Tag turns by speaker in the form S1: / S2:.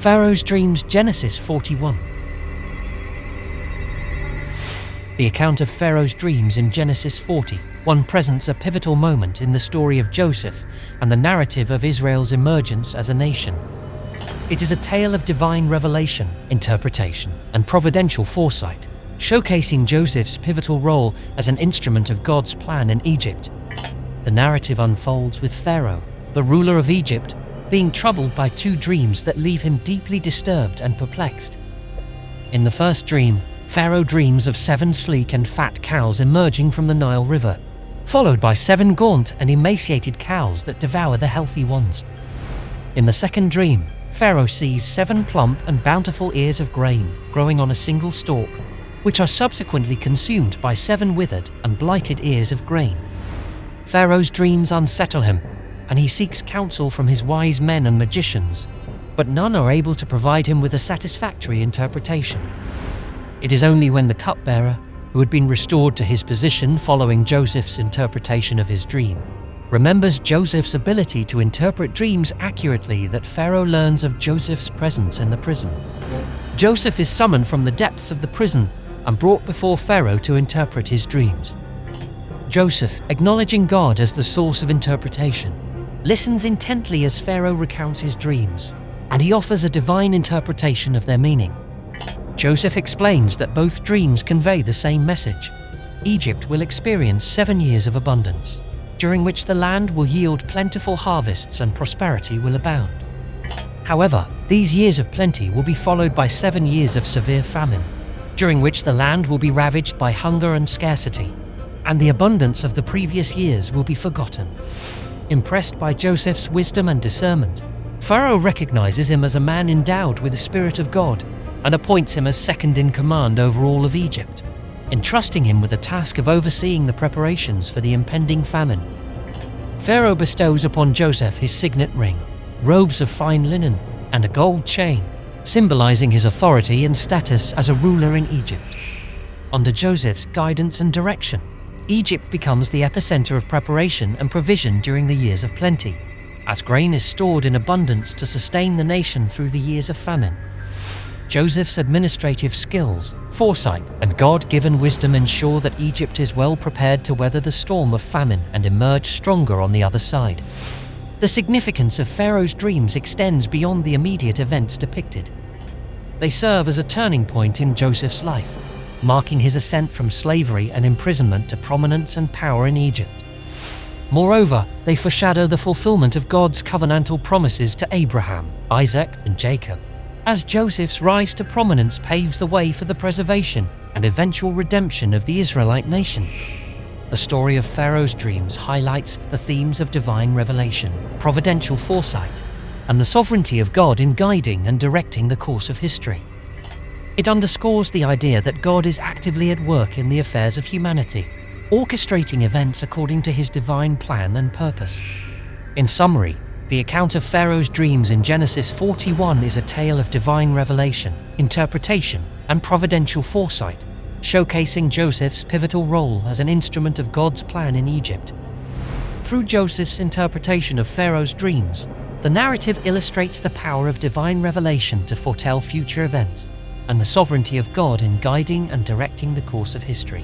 S1: Pharaoh's dreams, Genesis 41. The account of Pharaoh's dreams in Genesis 41 presents a pivotal moment in the story of Joseph and the narrative of Israel's emergence as a nation. It is a tale of divine revelation, interpretation, and providential foresight, showcasing Joseph's pivotal role as an instrument of God's plan in Egypt. The narrative unfolds with Pharaoh, the ruler of Egypt, being troubled by two dreams that leave him deeply disturbed and perplexed. In the first dream, Pharaoh dreams of 7 sleek and fat cows emerging from the Nile River, followed by 7 gaunt and emaciated cows that devour the healthy ones. In the second dream, Pharaoh sees 7 plump and bountiful ears of grain growing on a single stalk, which are subsequently consumed by 7 withered and blighted ears of grain. Pharaoh's dreams unsettle him, and he seeks counsel from his wise men and magicians, but none are able to provide him with a satisfactory interpretation. It is only when the cupbearer, who had been restored to his position following Joseph's interpretation of his dream, remembers Joseph's ability to interpret dreams accurately that Pharaoh learns of Joseph's presence in the prison. Joseph is summoned from the depths of the prison and brought before Pharaoh to interpret his dreams. Joseph, acknowledging God as the source of interpretation, listens intently as Pharaoh recounts his dreams, and he offers a divine interpretation of their meaning. Joseph explains that both dreams convey the same message. Egypt will experience 7 years of abundance, during which the land will yield plentiful harvests and prosperity will abound. However, these years of plenty will be followed by 7 years of severe famine, during which the land will be ravaged by hunger and scarcity, and the abundance of the previous years will be forgotten. Impressed by Joseph's wisdom and discernment, Pharaoh recognizes him as a man endowed with the Spirit of God and appoints him as second in command over all of Egypt, entrusting him with the task of overseeing the preparations for the impending famine. Pharaoh bestows upon Joseph his signet ring, robes of fine linen, and a gold chain, symbolizing his authority and status as a ruler in Egypt. Under Joseph's guidance and direction, Egypt becomes the epicenter of preparation and provision during the years of plenty, as grain is stored in abundance to sustain the nation through the years of famine. Joseph's administrative skills, foresight, and God-given wisdom ensure that Egypt is well prepared to weather the storm of famine and emerge stronger on the other side. The significance of Pharaoh's dreams extends beyond the immediate events depicted. They serve as a turning point in Joseph's life, marking his ascent from slavery and imprisonment to prominence and power in Egypt. Moreover, they foreshadow the fulfillment of God's covenantal promises to Abraham, Isaac, and Jacob, as Joseph's rise to prominence paves the way for the preservation and eventual redemption of the Israelite nation. The story of Pharaoh's dreams highlights the themes of divine revelation, providential foresight, and the sovereignty of God in guiding and directing the course of history. It underscores the idea that God is actively at work in the affairs of humanity, orchestrating events according to his divine plan and purpose. In summary, the account of Pharaoh's dreams in Genesis 41 is a tale of divine revelation, interpretation, and providential foresight, showcasing Joseph's pivotal role as an instrument of God's plan in Egypt. Through Joseph's interpretation of Pharaoh's dreams, the narrative illustrates the power of divine revelation to foretell future events, and the sovereignty of God in guiding and directing the course of history.